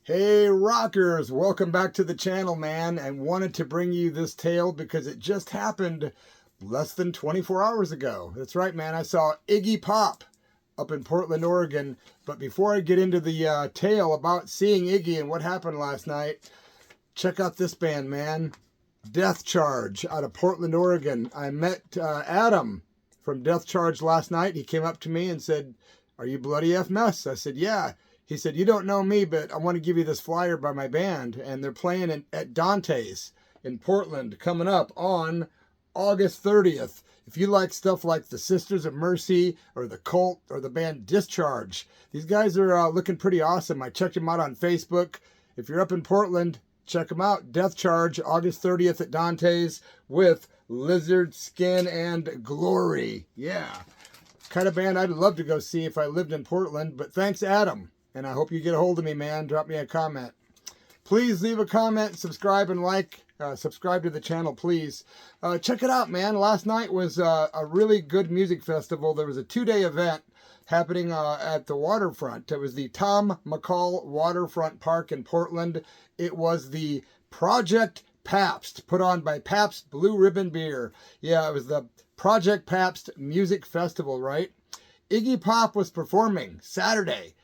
Hey rockers, welcome back to the channel, man, and wanted to bring you this tale because it just happened less than 24 hours ago. That's right, man. I saw Iggy Pop up in Portland, Oregon. But before I get into the tale about seeing Iggy and what happened last night, check out this band, man. Death Charge out of Portland, Oregon. I met Adam from Death Charge last night. He came up to me and said, "Are you Bloody F Mess?" I said, "Yeah." He said, "You don't know me, but I want to give you this flyer by my band." And they're playing at Dante's in Portland coming up on August 30th. If you like stuff like the Sisters of Mercy or the Cult or the band Discharge, these guys are looking pretty awesome. I checked them out on Facebook. If you're up in Portland, check them out. Death Charge, August 30th at Dante's with Lizard Skin and Glory. Yeah, kind of band I'd love to go see if I lived in Portland. But thanks, Adam. And I hope you get a hold of me, man. Drop me a comment. Please leave a comment, subscribe, and like. Subscribe to the channel, please. Check it out, man. Last night was a really good music festival. There was a 2-day event happening at the waterfront. It was the Tom McCall Waterfront Park in Portland. It was the Project PABST, put on by Paps Blue Ribbon Beer. Yeah, it was the Project PABST Music Festival, right? Iggy Pop was performing Saturday.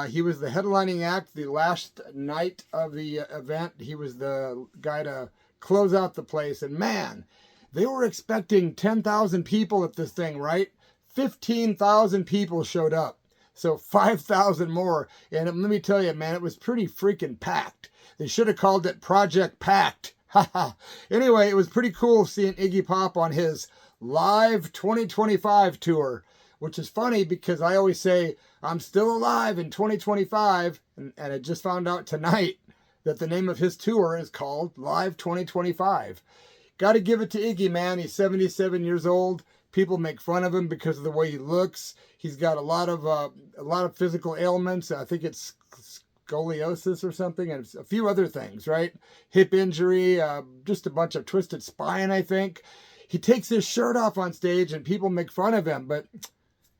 He was the headlining act the last night of the event. He was the guy to close out the place. And man, they were expecting 10,000 people at this thing, right? 15,000 people showed up. So 5,000 more. And let me tell you, man, it was pretty freaking packed. They should have called it Project Packed. Anyway, it was pretty cool seeing Iggy Pop on his Live 2025 tour, which is funny because I always say, I'm still alive in 2025, and I just found out tonight that the name of his tour is called Live 2025. Got to give it to Iggy, man. He's 77 years old. People make fun of him because of the way he looks. He's got a lot of physical ailments. I think it's scoliosis or something, and a few other things, right? Hip injury, just a bunch of twisted spine, I think. He takes his shirt off on stage, and people make fun of him, but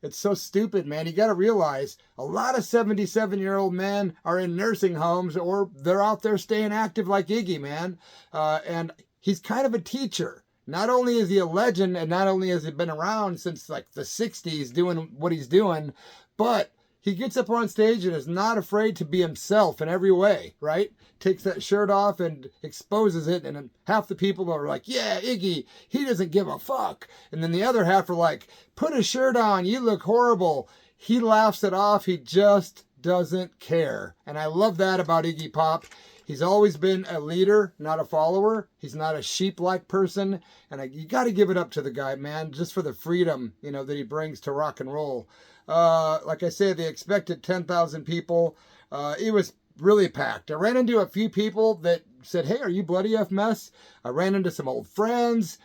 it's so stupid, man. You got to realize a lot of 77-year-old men are in nursing homes or they're out there staying active like Iggy, man. And he's kind of a teacher. Not only is he a legend and not only has he been around since like the 60s doing what he's doing, but he gets up on stage and is not afraid to be himself in every way, right? Takes that shirt off and exposes it, and half the people are like, yeah, Iggy, he doesn't give a fuck. And then the other half are like, put a shirt on, you look horrible. He laughs it off, he just doesn't care. And I love that about Iggy Pop. He's always been a leader, not a follower. He's not a sheep-like person. And you got to give it up to the guy, man, just for the freedom, that he brings to rock and roll. Like I said, they expected 10,000 people. It was really packed. I ran into a few people that said, hey, are you Bloody F Mess? I ran into some old friends,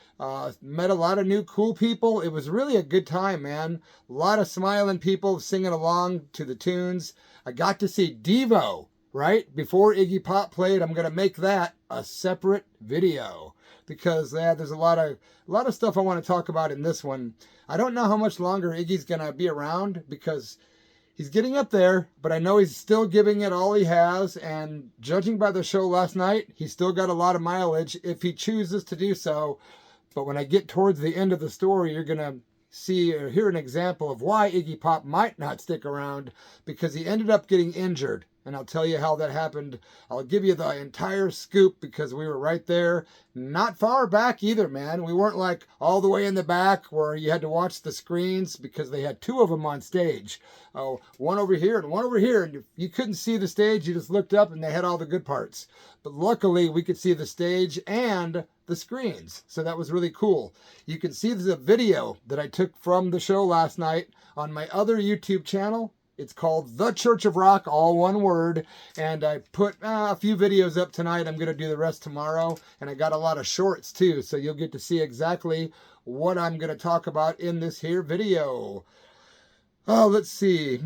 met a lot of new cool people. It was really a good time, man. A lot of smiling people singing along to the tunes. I got to see Devo, right? Before Iggy Pop played. I'm going to make that a separate video because there's a lot of stuff I want to talk about in this one. I don't know how much longer Iggy's going to be around because he's getting up there, but I know he's still giving it all he has, and judging by the show last night, he's still got a lot of mileage if he chooses to do so. But when I get towards the end of the story, you're going to see or hear an example of why Iggy Pop might not stick around, because he ended up getting injured. And I'll tell you how that happened. I'll give you the entire scoop because we were right there. Not far back either, man. We weren't like all the way in the back where you had to watch the screens because they had 2 of them on stage. Oh, one over here and one over here. And you couldn't see the stage. You just looked up and they had all the good parts. But luckily, we could see the stage and the screens. So that was really cool. You can see the video that I took from the show last night on my other YouTube channel. It's called The Church of Rock, all one word. And I put a few videos up tonight. I'm going to do the rest tomorrow. And I got a lot of shorts too. So you'll get to see exactly what I'm going to talk about in this here video. Oh, let's see.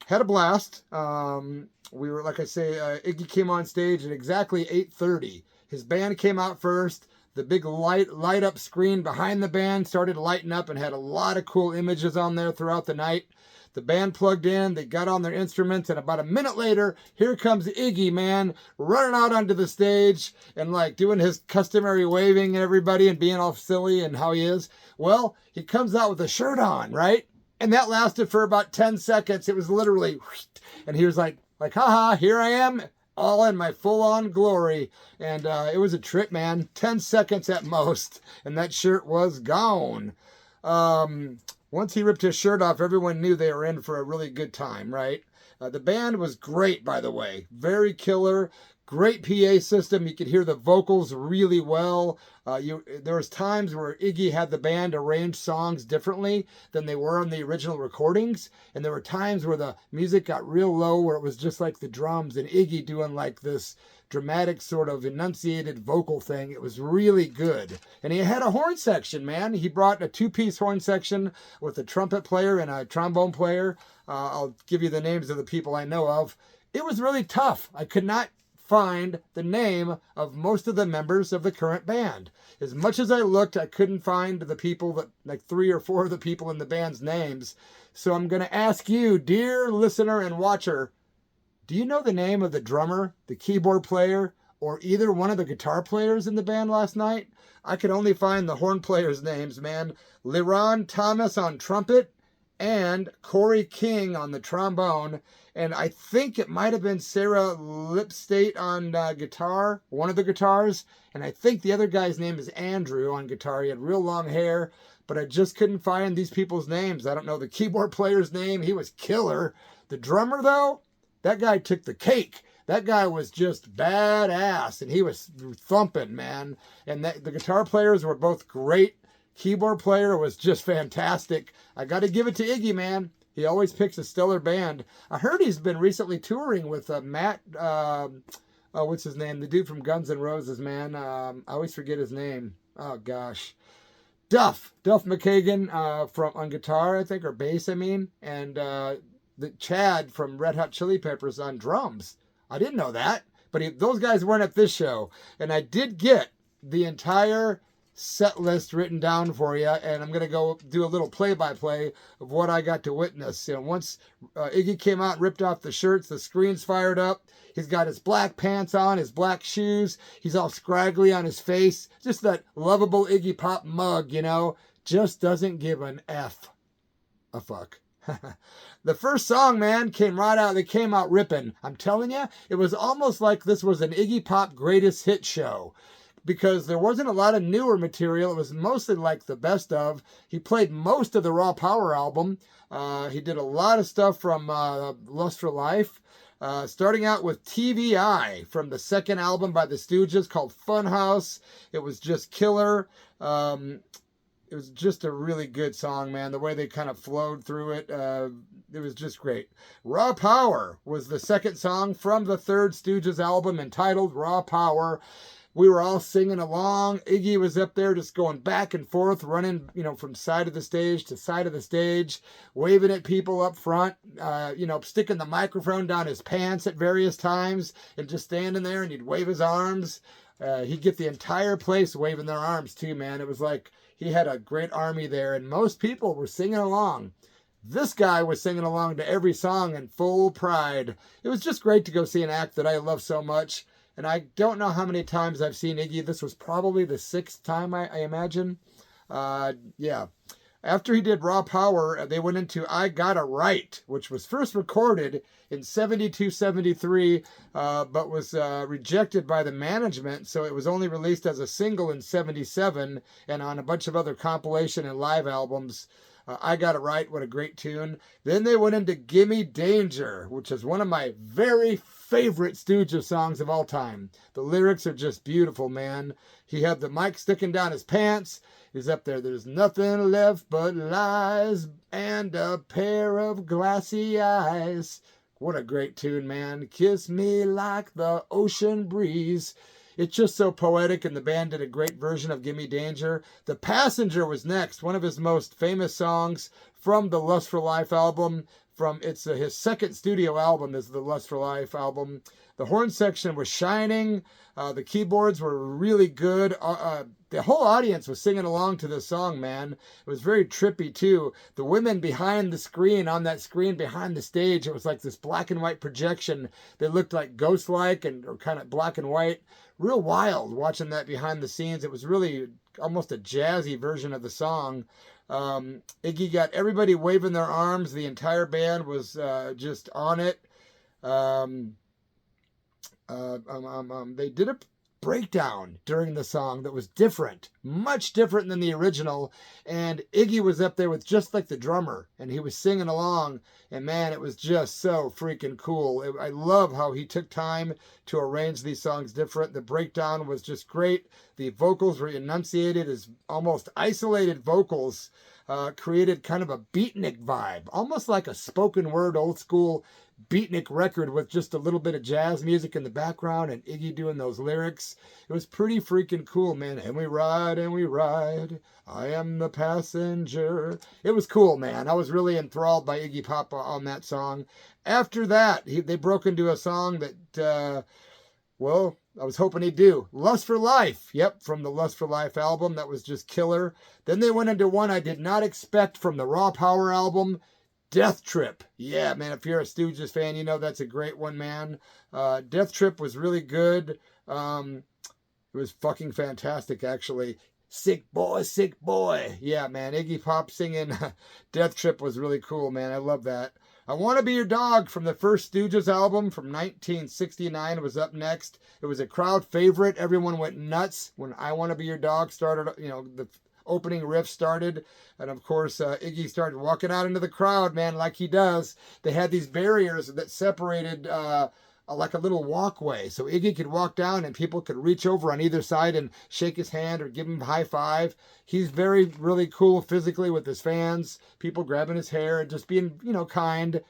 Had a blast. We were, like I say, Iggy came on stage at exactly 8:30. His band came out first. The big light up screen behind the band started lighting up and had a lot of cool images on there throughout the night. The band plugged in, they got on their instruments, and about a minute later, here comes Iggy, man, running out onto the stage and like doing his customary waving at everybody and being all silly and how he is. Well, he comes out with a shirt on, right? And that lasted for about 10 seconds. It was literally, and he was like, haha, here I am, all in my full-on glory. And it was a trip, man. 10 seconds at most, and that shirt was gone. Once he ripped his shirt off, everyone knew they were in for a really good time, right? The band was great, by the way. Very killer. Great PA system. You could hear the vocals really well. There was times where Iggy had the band arrange songs differently than they were on the original recordings. And there were times where the music got real low, where it was just like the drums and Iggy doing like this dramatic sort of enunciated vocal thing. It was really good. And he had a horn section, man. He brought a 2-piece horn section with a trumpet player and a trombone player. I'll give you the names of the people I know of. It was really tough. I could not find the name of most of the members of the current band. As much as I looked, I couldn't find the people that, like 3 or 4 of the people in the band's names. So I'm going to ask you, dear listener and watcher, do you know the name of the drummer, the keyboard player, or either one of the guitar players in the band last night? I could only find the horn players' names, man. Leron Thomas on trumpet and Corey King on the trombone. And I think it might have been Sarah Lipstate on guitar, one of the guitars. And I think the other guy's name is Andrew on guitar. He had real long hair, but I just couldn't find these people's names. I don't know the keyboard player's name. He was killer. The drummer, though, that guy took the cake. That guy was just badass, and he was thumping, man. And the guitar players were both great. Keyboard player was just fantastic. I got to give it to Iggy, man. He always picks a stellar band. I heard he's been recently touring with Matt, what's his name? The dude from Guns N' Roses, man. I always forget his name. Oh, gosh. Duff McKagan on guitar, I think, or bass, I mean. And the Chad from Red Hot Chili Peppers on drums. I didn't know that. But those guys weren't at this show. And I did get the entire set list written down for you, and I'm going to go do a little play-by-play of what I got to witness. You know, once Iggy came out and ripped off the shirts, the screen's fired up. He's got his black pants on, his black shoes. He's all scraggly on his face. Just that lovable Iggy Pop mug, you know. Just doesn't give a fuck. The first song, man, came right out. They came out ripping. I'm telling you, it was almost like this was an Iggy Pop greatest hit show, because there wasn't a lot of newer material. It was mostly like the best of. He played most of the Raw Power album. He did a lot of stuff from Lust for Life, starting out with TVI from the second album by the Stooges called Funhouse. It was just killer. It was just a really good song, man. The way they kind of flowed through it, it was just great. Raw Power was the second song from the third Stooges album, entitled Raw Power. We were all singing along. Iggy was up there just going back and forth, running, you know, from side of the stage to side of the stage, waving at people up front, sticking the microphone down his pants at various times and just standing there, and he'd wave his arms. He'd get the entire place waving their arms too, man. It was like he had a great army there, and most people were singing along. This guy was singing along to every song in full pride. It was just great to go see an act that I love so much. And I don't know how many times I've seen Iggy. This was probably the 6th time, I imagine. Yeah. After he did Raw Power, they went into I Gotta Right, which was first recorded in 72-73, but was rejected by the management. So it was only released as a single in 77 and on a bunch of other compilation and live albums. I Gotta Right, what a great tune. Then they went into Gimme Danger, which is one of my very favorite Stooges songs of all time. The lyrics are just beautiful, man. He had the mic sticking down his pants. He's up there. There's nothing left but lies and a pair of glassy eyes. What a great tune, man. Kiss me like the ocean breeze. It's just so poetic, and the band did a great version of Gimme Danger. The Passenger was next, one of his most famous songs from the Lust for Life album. from his second studio album is the Lust for Life album. The horn section was shining. The keyboards were really good. The whole audience was singing along to this song, man. It was very trippy too. The women behind the screen, on that screen behind the stage, it was like this black and white projection. They looked like ghost-like or kind of black and white. Real wild watching that behind the scenes. It was really almost a jazzy version of the song. Iggy got everybody waving their arms. The entire band was just on it. They did a breakdown during the song that was different, much different than the original, and Iggy was up there with just like the drummer, and he was singing along, and man, it was just so freaking cool. I love how he took time to arrange these songs different. The breakdown was just great. The vocals were enunciated as almost isolated vocals, created kind of a beatnik vibe, almost like a spoken word old school beatnik record with just a little bit of jazz music in the background and Iggy doing those lyrics. It was pretty freaking cool, man. And we ride, I am the passenger. It was cool, man. I was really enthralled by Iggy Pop on that song. After that, they broke into a song that, well, I was hoping he'd do. Lust for Life. Yep, from the Lust for Life album. That was just killer. Then they went into one I did not expect from the Raw Power album, Death Trip. Yeah, man, if you're a Stooges fan, you know that's a great one, man. Death Trip was really good. It was fucking fantastic, actually. Sick boy, sick boy. Yeah, man, Iggy Pop singing Death Trip was really cool, man. I love that. I Want to Be Your Dog from the first Stooges album from 1969 was up next. It was a crowd favorite. Everyone went nuts when I Want to Be Your Dog started, you know, the opening riff started, and of course Iggy started walking out into the crowd, man, like he does. They had these barriers that separated like a little walkway, so Iggy could walk down and people could reach over on either side and shake his hand or give him a high five. He's really cool physically with his fans, people grabbing his hair and just being, you know, kind,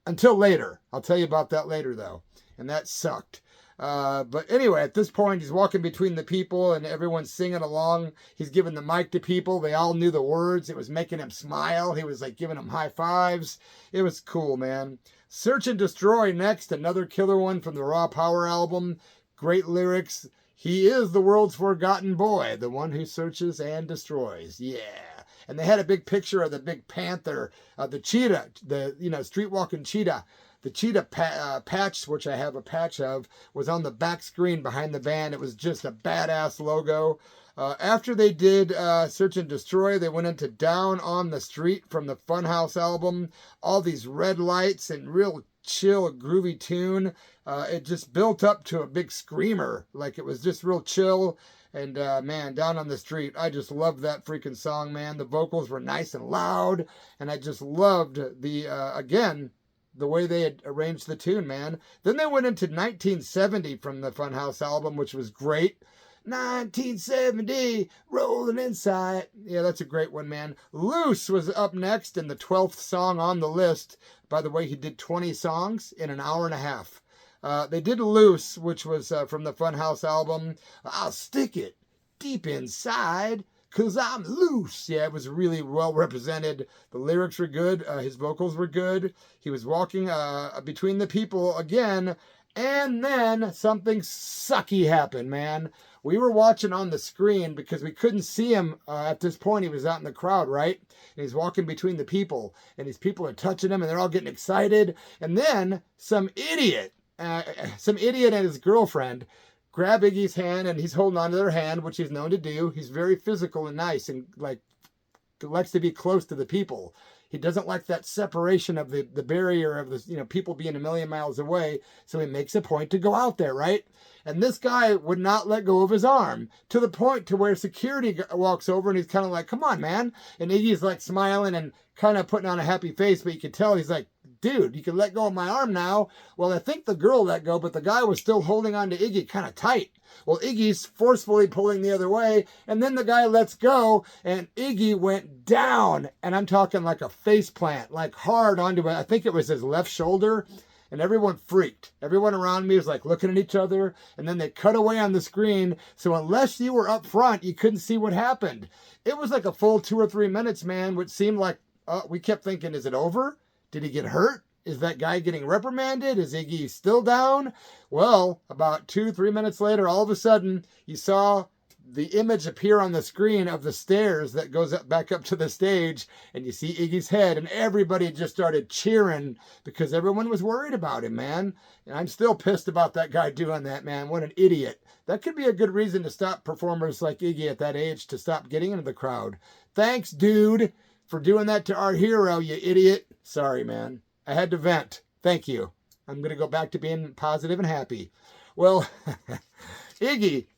until later. I'll tell you about that later though, and that sucked. But anyway, at this point, he's walking between the people and everyone's singing along. He's giving the mic to people. They all knew the words. It was making him smile. He was like giving them high fives. It was cool, man. Search and Destroy next, another killer one from the Raw Power album. Great lyrics. He is the world's forgotten boy, the one who searches and destroys. Yeah. And they had a big picture of the big panther, the cheetah, the, you know, street walking cheetah. The cheetah patch, which I have a patch of, was on the back screen behind the band. It was just a badass logo. After they did Search and Destroy, they went into Down on the Street from the Funhouse album. All these red lights and real chill, groovy tune. It just built up to a big screamer. Like it was just real chill. And man, Down on the Street, I just loved that freaking song, man. The vocals were nice and loud. And I just loved the, again, the way they had arranged the tune, man. Then they went into 1970 from the Funhouse album, which was great. 1970, Rolling Inside. Yeah, that's a great one, man. Loose was up next and the 12th song on the list. By the way, he did 20 songs in an hour and a half. They did Loose, which was from the Funhouse album. I'll stick it deep inside, 'cause I'm loose. Yeah, it was really well represented. The lyrics were good. His vocals were good. He was walking between the people again. And then something sucky happened, man. We were watching on the screen because we couldn't see him at this point. He was out in the crowd, right? And he's walking between the people. And these people are touching him and they're all getting excited. And then some idiot and his girlfriend grab Iggy's hand, and he's holding on to their hand, which he's known to do. He's very physical and nice and like likes to be close to the people. He doesn't like that separation of the barrier of the, you know, people being a million miles away. So he makes a point to go out there, right? And this guy would not let go of his arm, to the point to where security walks over and he's kind of like, come on, man. And Iggy's like smiling and kind of putting on a happy face, but you can tell he's like, dude, you can let go of my arm now. Well, I think the girl let go, but the guy was still holding on to Iggy kind of tight. Well, Iggy's forcefully pulling the other way, and then the guy lets go, and Iggy went down, and I'm talking like a face plant, like hard onto it. I think it was his left shoulder, and everyone freaked. Everyone around me was like looking at each other, and then they cut away on the screen, so unless you were up front, you couldn't see what happened. It was like a full 2 or 3 minutes, man, which seemed like, we kept thinking, is it over? Did he get hurt? Is that guy getting reprimanded? Is Iggy still down? Well, about 2-3 minutes later, all of a sudden, you saw the image appear on the screen of the stairs that goes up, back up to the stage, and you see Iggy's head, and everybody just started cheering because everyone was worried about him, man. And I'm still pissed about that guy doing that, man. What an idiot. That could be a good reason to stop performers like Iggy at that age to stop getting into the crowd. Thanks, dude, for doing that to our hero, you idiot. Sorry, man. I had to vent. Thank you. I'm going to go back to being positive and happy. Well, Iggy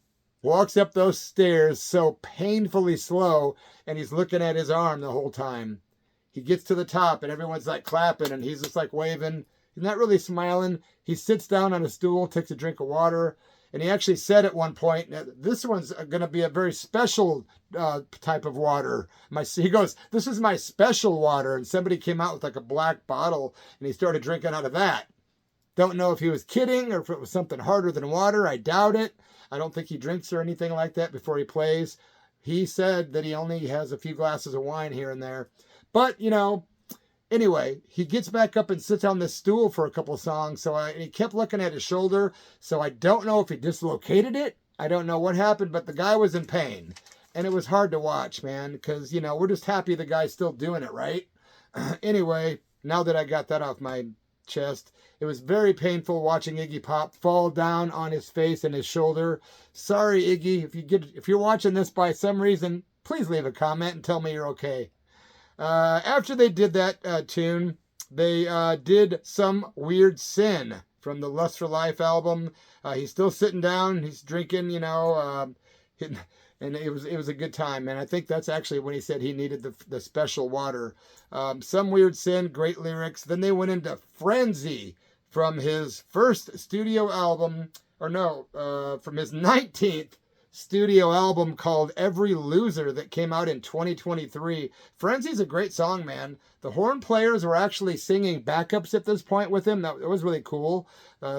walks up those stairs so painfully slow, and he's looking at his arm the whole time. He gets to the top, and everyone's like clapping, and he's just like waving. He's not really smiling. He sits down on a stool, takes a drink of water, and he actually said at one point, this one's going to be a very special type of water. He goes, this is my special water, and somebody came out with like a black bottle, and he started drinking out of that. Don't know if he was kidding or if it was something harder than water. I doubt it. I don't think he drinks or anything like that before he plays. He said that he only has a few glasses of wine here and there. But, you know, anyway, he gets back up and sits on this stool for a couple of songs. And he kept looking at his shoulder. So I don't know if he dislocated it. I don't know what happened, but the guy was in pain. And it was hard to watch, man, because, you know, we're just happy the guy's still doing it, right? Anyway, now that I got that off my chest, it was very painful watching Iggy Pop fall down on his face and his shoulder. Sorry, Iggy, if you're watching this by some reason, please leave a comment and tell me you're okay. After they did that tune, they did Some Weird Sin from the Lust for Life album. He's still sitting down, he's drinking, you know, and it was a good time, man. I think that's actually when he said he needed the special water. Some Weird Sin, great lyrics. Then they went into Frenzy from his first studio album, from his 19th studio album called Every Loser that came out in 2023. Frenzy's a great song, man. The horn players were actually singing backups at this point with him. That was really cool.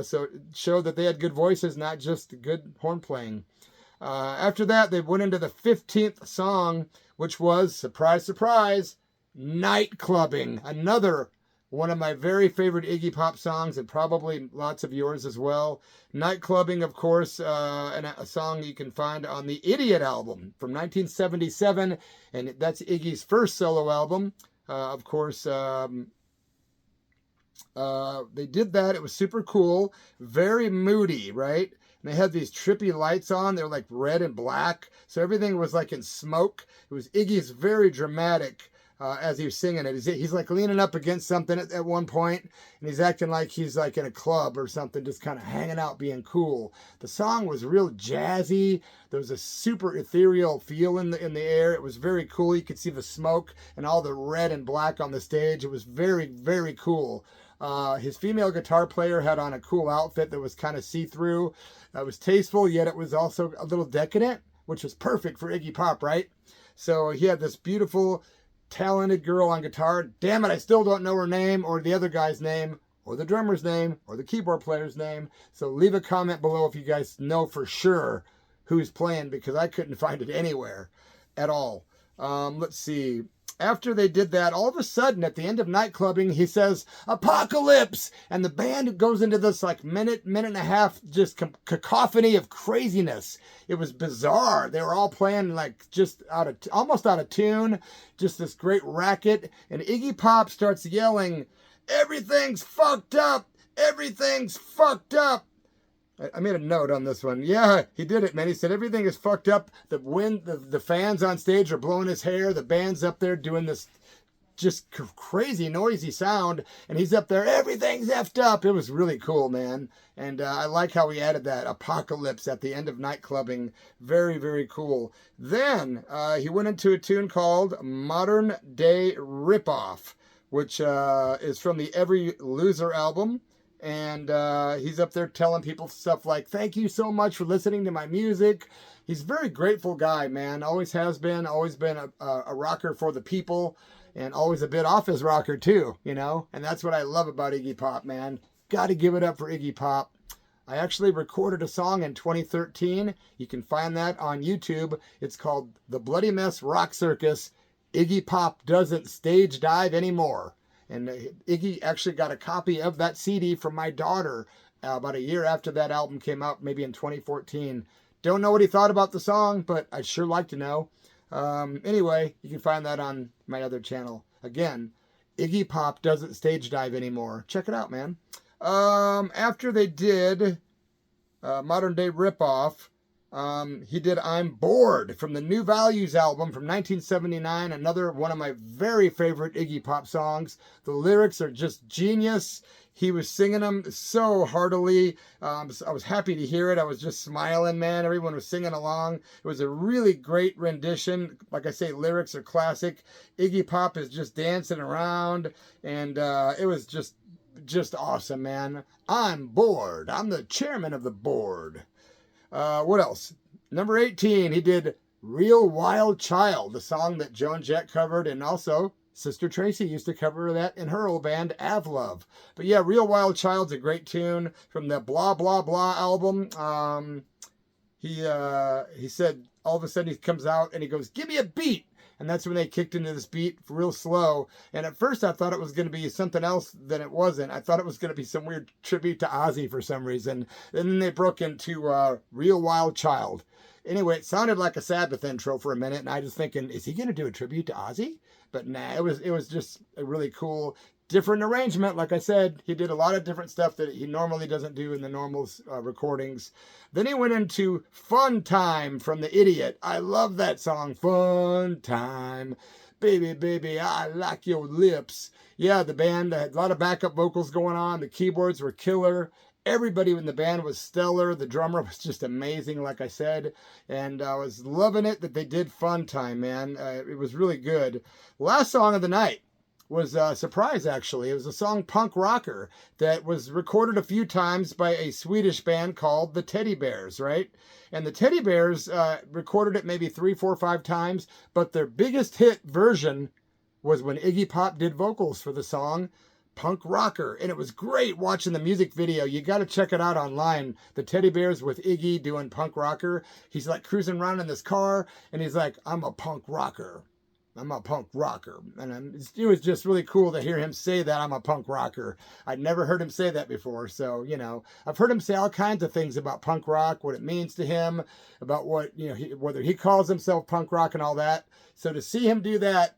So it showed that they had good voices, not just good horn playing. After that, they went into the 15th song, which was, surprise, surprise, Night Clubbing. Another one of my very favorite Iggy Pop songs, and probably lots of yours as well. Night Clubbing, of course, a song you can find on the Idiot album from 1977, and that's Iggy's first solo album. Of course, they did that. It was super cool, very moody, right? And they had these trippy lights on. They were like red and black. So everything was like in smoke. It was Iggy's very dramatic as he was singing it. He's like leaning up against something at one point, and he's acting like he's like in a club or something, just kind of hanging out, being cool. The song was real jazzy. There was a super ethereal feel in the air. It was very cool. You could see the smoke and all the red and black on the stage. It was very, very cool. His female guitar player had on a cool outfit that was kind of see-through. It was tasteful, yet it was also a little decadent, which was perfect for Iggy Pop, right? So he had this beautiful, talented girl on guitar. Damn it, I still don't know her name, or the other guy's name, or the drummer's name, or the keyboard player's name. So leave a comment below if you guys know for sure who's playing, because I couldn't find it anywhere at all. Let's see. After they did that, all of a sudden, at the end of Night Clubbing, he says, "Apocalypse!" And the band goes into this like minute and a half, just cacophony of craziness. It was bizarre. They were all playing like just almost out of tune, just this great racket. And Iggy Pop starts yelling, "Everything's fucked up! Everything's fucked up!" I made a note on this one. Yeah, he did it, man. He said everything is fucked up. The wind, the fans on stage are blowing his hair. The band's up there doing this just crazy, noisy sound. And he's up there, everything's effed up. It was really cool, man. And I like how he added that apocalypse at the end of Night Clubbing. Very, very cool. Then he went into a tune called Modern Day Ripoff, which is from the Every Loser album. And he's up there telling people stuff like, "Thank you so much for listening to my music." He's a very grateful guy, man. Always has been. Always been a rocker for the people. And always a bit off his rocker, too, you know. And that's what I love about Iggy Pop, man. Got to give it up for Iggy Pop. I actually recorded a song in 2013. You can find that on YouTube. It's called The Bloody Mess Rock Circus. Iggy Pop Doesn't Stage Dive Anymore. And Iggy actually got a copy of that CD from my daughter about a year after that album came out, maybe in 2014. Don't know what he thought about the song, but I'd sure like to know. Anyway, you can find that on my other channel. Again, Iggy Pop doesn't stage dive anymore. Check it out, man. After they did Modern Day Ripoff, he did I'm Bored from the New Values album from 1979. Another one of my very favorite Iggy Pop songs. The lyrics are just genius. He was singing them so heartily. I was happy to hear it. I was just smiling, man. Everyone was singing along. It was a really great rendition. Like I say, lyrics are classic. Iggy Pop is just dancing around, and it was just awesome, man. I'm bored. I'm the chairman of the board. What else? Number 18, he did Real Wild Child, the song that Joan Jett covered, and also Sister Tracy used to cover that in her old band, Avlov. But yeah, Real Wild Child's a great tune from the Blah Blah Blah album. He said all of a sudden he comes out and he goes, "Give me a beat." And that's when they kicked into this beat real slow. And at first I thought it was going to be something else than it wasn't. I thought it was going to be some weird tribute to Ozzy for some reason. And then they broke into Real Wild Child. Anyway, it sounded like a Sabbath intro for a minute. And I was thinking, is he going to do a tribute to Ozzy? But nah, it was just a really cool, different arrangement. Like I said, he did a lot of different stuff that he normally doesn't do in the normal recordings. Then he went into Fun Time from The Idiot. I love that song, Fun Time. Baby, baby, I like your lips. Yeah, the band had a lot of backup vocals going on. The keyboards were killer. Everybody in the band was stellar. The drummer was just amazing, like I said. And I was loving it that they did Fun Time, man. It was really good. Last song of the night was a surprise, actually. It was a song, Punk Rocker, that was recorded a few times by a Swedish band called the Teddy Bears, right? And the Teddy Bears recorded it maybe 3, 4, 5 times, but their biggest hit version was when Iggy Pop did vocals for the song, Punk Rocker. And it was great watching the music video. You got to check it out online. The Teddy Bears with Iggy doing Punk Rocker. He's like cruising around in this car, and he's like, "I'm a punk rocker. I'm a punk rocker." And it was just really cool to hear him say that, "I'm a punk rocker." I'd never heard him say that before. So, you know, I've heard him say all kinds of things about punk rock, what it means to him, about what, you know, whether he calls himself punk rock and all that. So to see him do that,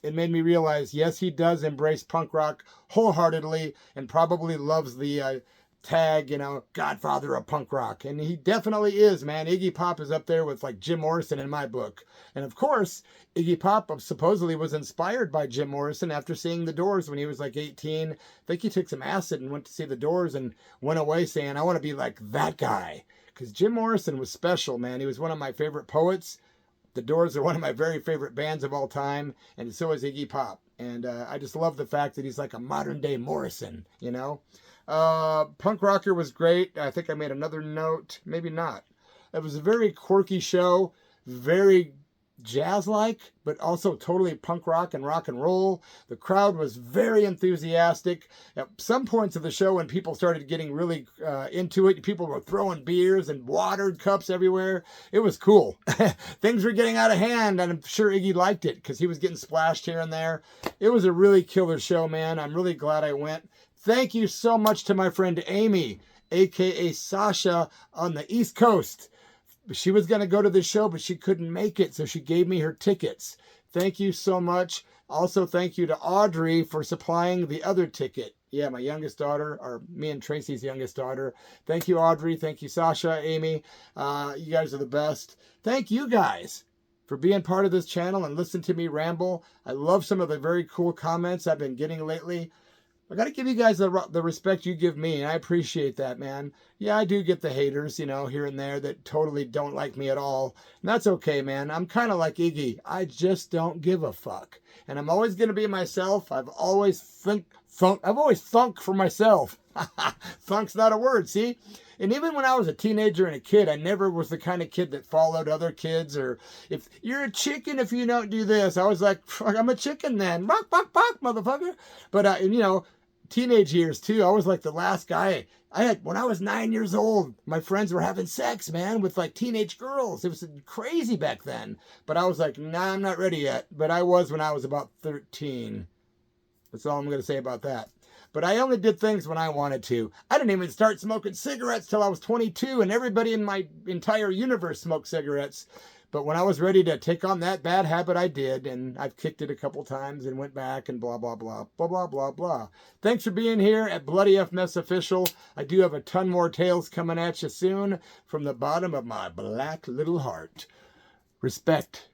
it made me realize, yes, he does embrace punk rock wholeheartedly and probably loves the tag, you know, Godfather of punk rock. And he definitely is, man. Iggy Pop is up there with like Jim Morrison in my book. And of course, Iggy Pop supposedly was inspired by Jim Morrison after seeing The Doors when he was like 18. I think he took some acid and went to see The Doors and went away saying, "I want to be like that guy." Because Jim Morrison was special, man. He was one of my favorite poets. The Doors are one of my very favorite bands of all time, and so is Iggy Pop. And I just love the fact that he's like a modern day Morrison, you know. Punk Rocker was great. I think I made another note, maybe not. It was a very quirky show, very jazz-like, but also totally punk rock and roll. The crowd was very enthusiastic. At some points of the show, when people started getting really into it, people were throwing beers and watered cups everywhere. It was cool. Things were getting out of hand, and I'm sure Iggy liked it because he was getting splashed here and there. It was a really killer show, man. I'm really glad I went. Thank you so much to my friend Amy, aka Sasha, on the East Coast. She was going to go to the show, but she couldn't make it, so she gave me her tickets. Thank you so much. Also, thank you to Audrey for supplying the other ticket. Yeah, my youngest daughter, or me and Tracy's youngest daughter. Thank you, Audrey. Thank you, Sasha, Amy. You guys are the best. Thank you guys for being part of this channel and listening to me ramble. I love some of the very cool comments I've been getting lately. I got to give you guys the respect you give me, and I appreciate that, man. Yeah, I do get the haters, you know, here and there that totally don't like me at all. And that's okay, man. I'm kind of like Iggy. I just don't give a fuck. And I'm always going to be myself. I've always thunk for myself. Thunk's not a word, see? And even when I was a teenager and a kid, I never was the kind of kid that followed other kids, or if you're a chicken if you don't do this. I was like, I'm a chicken then. Bark, bark, bark, motherfucker. But, you know, teenage years too, I was like the last guy. When I was 9 years old, my friends were having sex, man, with like teenage girls. It was crazy back then. But I was like, nah, I'm not ready yet. But I was when I was about 13. That's all I'm going to say about that. But I only did things when I wanted to. I didn't even start smoking cigarettes till I was 22, and everybody in my entire universe smoked cigarettes. But when I was ready to take on that bad habit, I did, and I've kicked it a couple times and went back and blah, blah, blah, blah, blah, blah, blah. Thanks for being here at Bloody F Mess Official. I do have a ton more tales coming at you soon from the bottom of my black little heart. Respect.